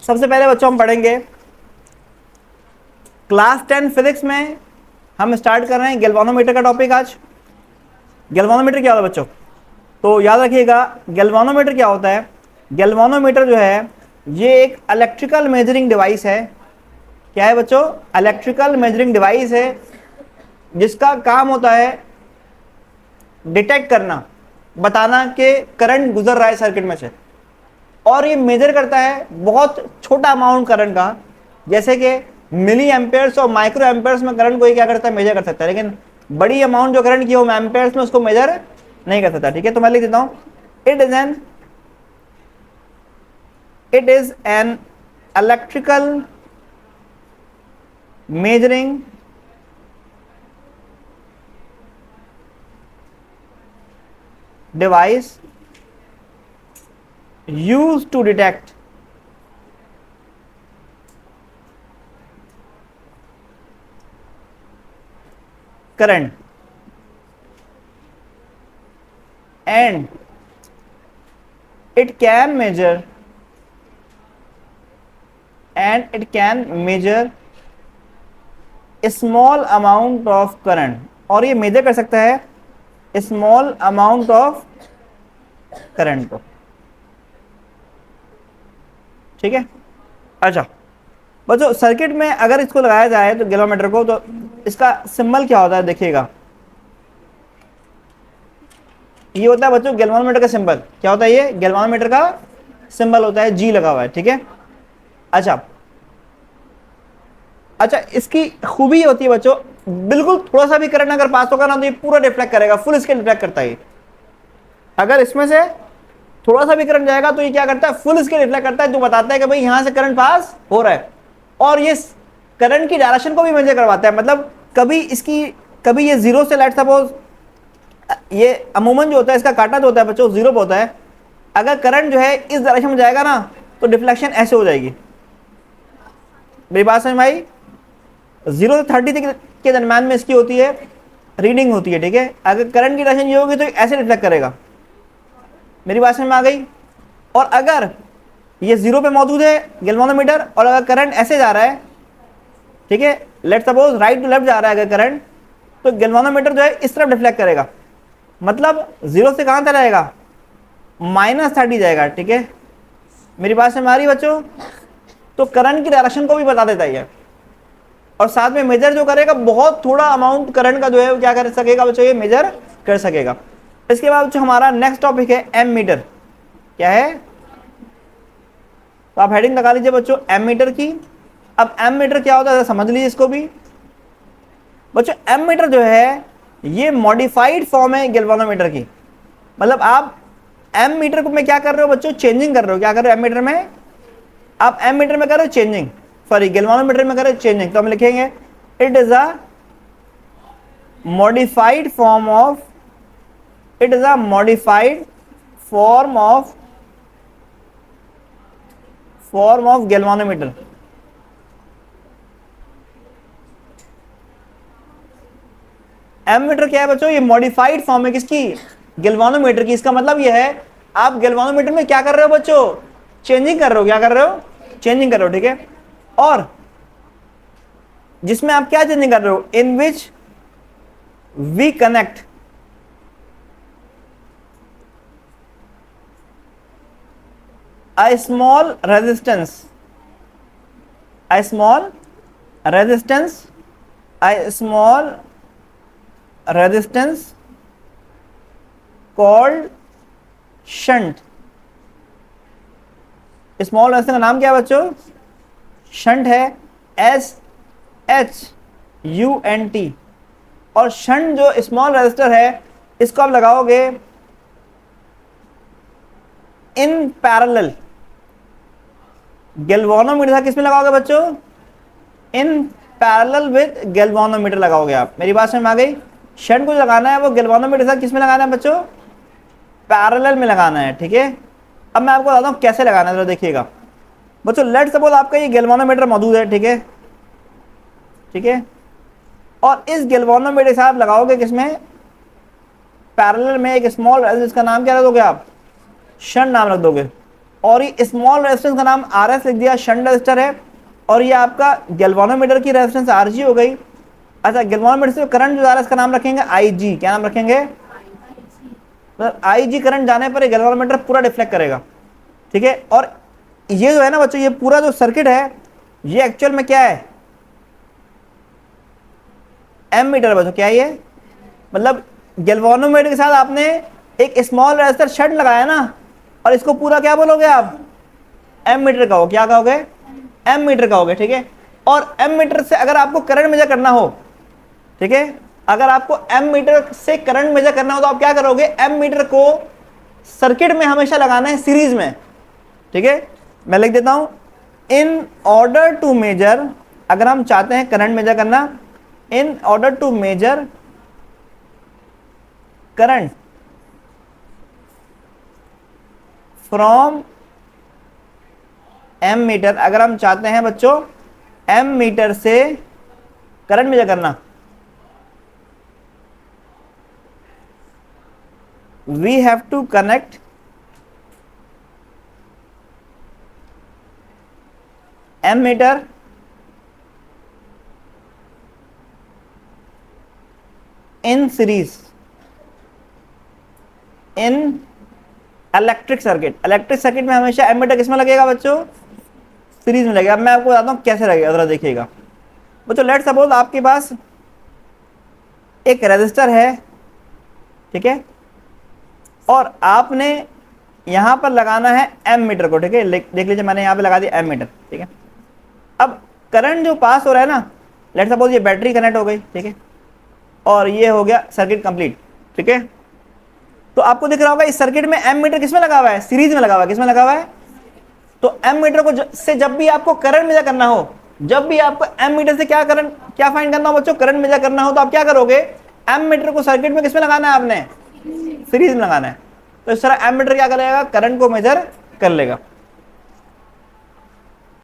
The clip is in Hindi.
सबसे पहले बच्चों हम पढ़ेंगे क्लास 10 फिजिक्स में हम स्टार्ट कर रहे हैं गैल्वानोमीटर का टॉपिक। आज गैल्वानोमीटर क्या होता है बच्चों, तो याद रखिएगा गैल्वानोमीटर क्या होता है। गैल्वानोमीटर जो है ये एक इलेक्ट्रिकल मेजरिंग डिवाइस है। क्या है बच्चों? इलेक्ट्रिकल मेजरिंग डिवाइस है जिसका काम होता है डिटेक्ट करना, बताना कि करंट गुजर रहा है सर्किट में से, और ये मेजर करता है बहुत छोटा अमाउंट करंट का, जैसे कि मिली एम्पेयर्स और माइक्रो एम्पेयर्स में करंट को ये क्या करता है, मेजर कर सकता है। लेकिन बड़ी अमाउंट जो करंट की हो एम्पेयर्स में उसको मेजर नहीं कर सकता। ठीक है, तो मैं लिख देता हूं it is an electrical measuring device used to detect current and it can measure a small amount of current, और ये मेजर कर सकता है स्मॉल अमाउंट ऑफ करंट को। ठीक है, अच्छा बच्चों सर्किट में अगर इसको लगाया जाए तो गैल्वानोमीटर को, तो इसका सिंबल क्या होता है देखिएगा। ये होता है बच्चों गैल्वानोमीटर का सिंबल। क्या होता है? ये गैल्वानोमीटर का सिंबल होता है, जी लगा हुआ है। ठीक है, अच्छा इसकी खूबी होती है बच्चों, बिल्कुल थोड़ा सा भी करंट अगर पास होगा ना तो ये पूरा रिफ्लेक्ट करेगा, फुल स्केल रिफ्लेक्ट करता है। अगर इसमें से थोड़ा सा भी करंट जाएगा तो ये क्या करता है, फुल स्केल रिफ्लेक्ट करता है, जो बताता है कि भाई यहां से करंट पास हो रहा है। और ये करंट की डायरेक्शन को भी मेजर करवाता है, मतलब कभी ये जीरो से, लेट सपोज ये अमूमन जो होता है इसका कांटा जो होता है बच्चों जीरो पे होता है। अगर करंट जो है इस डायरेक्शन में जाएगा ना तो डिफ्लेक्शन ऐसे हो जाएगी। मेरी बात समझ में आई? 0 से 30 के दरम्यान में इसकी होती है रीडिंग होती है। ठीक है, अगर करंट की डायरेक्शन ये होगी तो ऐसे रिफ्लेक्ट करेगा। मेरी बात समझ में आ गई? और अगर ये 0 पे मौजूद है गैल्वानोमीटर और अगर करंट ऐसे जा रहा है, ठीक है, let suppose right to left जा रहा है अगर करंट, तो गैल्वानोमीटर जो है इस तरफ रिफ्लेक्ट करेगा, मतलब 0 से कहां तक जाएगा, -30 जाएगा। ठीक है, मेरी बात समझ में आ रही बच्चों? तो करंट की डायरेक्शन को भी बता देता है, और साथ में मेजर जो करेगा बहुत थोड़ा अमाउंट करंट का जो है वो क्या कर सकेगा बच्चों, ये मेजर कर सकेगा। इसके बाद जो हमारा नेक्स्ट टॉपिक है एम मीटर। क्या है? तो आप हेडिंग लगा लीजिए बच्चों एम मीटर की। अब एम मीटर क्या होता है समझ लीजिए इसको भी बच्चों। एम मीटर जो है ये मॉडिफाइड फॉर्म है गैल्वानोमीटर की, मतलब आप एम मीटर को में क्या कर रहे हो बच्चों, चेंजिंग कर रहे हो। क्या कर रहे हो एम मीटर में? आप एम मीटर में कर रहे हो चेंजिंग, सॉरी गैल्वानोमीटर में कर रहे हो चेंजिंग। तो हम लिखेंगे it is a modified form of galvanometer. Ammeter क्या है बच्चों? ये मॉडिफाइड फॉर्म है किसकी, गैल्वानोमीटर की। इसका मतलब ये है आप गैल्वानोमीटर में क्या कर रहे हो बच्चों, चेंजिंग कर रहे हो। क्या कर रहे हो? चेंजिंग कर रहे हो। ठीक है, और जिसमें आप क्या चेंजिंग कर रहे हो, in which we connect a small resistance called shunt। Small resistance का नाम क्या है बच्चों? शंट है, SHUNT। और शंट जो स्मॉल रेजिस्टर है इसको आप लगाओगे इन पैरेलल गैल्वानोमीटर। किसमें लगाओगे बच्चों? इन पैरेलल विद गैल्वानोमीटर लगाओगे आप। मेरी बात समझ में आ गई? शंट को लगाना है वो गैल्वानोमीटर साथ किसमें लगाना है बच्चों? पैरेलल में लगाना है। ठीक है, अब मैं आपको बताता हूं कैसे लगाना है, तो देखिएगा बच्चों। लेट सपोज आपका ये गैल्वानोमीटर मौजूद है। ठीक है, ठीक है, और इस गैल्वानोमीटर के साथ लगाओगे किसमें, पैरेलल में एक स्मॉल रेजिस्टेंस का नाम क्या रख दोगे आप? शंट नाम रख दोगे। और ये स्मॉल रेजिस्टेंस का नाम RS लिख दिया, शंट रेजिस्टर है। और ये आपका गैल्वानोमीटर की रेजिस्टेंस RG हो गई। अच्छा, गैल्वानोमीटर से करंट जो जा रहा है इसका नाम रखेंगे IG। क्या नाम रखेंगे? मतलब IG करंट जाने पर गैल्वानोमीटर पूरा डिफ्लेक्ट करेगा, ठीक है। और ये जो है ना बच्चों, ये पूरा जो सर्किट है ये एक्चुअल में क्या है? एमीटर बच्चों, क्या है ये? मतलब गैल्वानोमीटर के साथ आपने एक स्मॉल रेजिस्टर शंट लगाया ना, और इसको पूरा क्या बोलोगे आप? एमीटर कहोगे। क्या कहोगे? एमीटर कहोगे, ठीक है। और एमीटर से अगर आपको करंट मेजर करना हो, ठीक है, अगर आपको एमीटर से करंट मेजर करना हो तो आप क्या करोगे? एमीटर को सर्किट में हमेशा लगाना है सीरीज में, ठीक है। मैं लिख देता हूं, इन ऑर्डर टू मेजर, अगर हम चाहते हैं करंट मेजर करना, in order to measure current from ammeter, अगर हम चाहते हैं बच्चों एम मीटर से करंट मेजर करना, we have to connect ammeter in series in electric circuit. Electric circuit में हमेशा एमीटर किसमें लगेगा बच्चों? सीरीज में लगेगा। अब मैं आपको बताता हूं कैसे लगेगा, जरा देखिएगा बच्चों। लेट्स सपोज आपके पास एक रेजिस्टर है, ठीक है, और आपने यहां पर लगाना है एम मीटर को, ठीक है। देख लीजिए मैंने यहां पे लगा दिया एम मीटर, ठीक है। अब करंट जो पास हो रहा है ना, लेट्स सपोज ये बैटरी कनेक्ट हो गई, ठीक है, और ये हो गया सर्किट कंप्लीट, ठीक है। तो आपको दिख रहा होगा इस सर्किट में एम मीटर किसमें लगा हुआ है? सीरीज में लगा हुआ है। किसमें लगा हुआ है? तो एम मीटर को से जब भी आपको करंट मेजर करना हो, जब भी आपको एम मीटर से क्या फाइंड करना हो बच्चों? करंट मेजर करना हो, तो आप क्या करोगे? एम मीटर को सर्किट में किसमें लगाना है आपने? सीरीज में लगाना है। तो इस तरह एमीटर क्या करेगा? करंट को मेजर कर लेगा।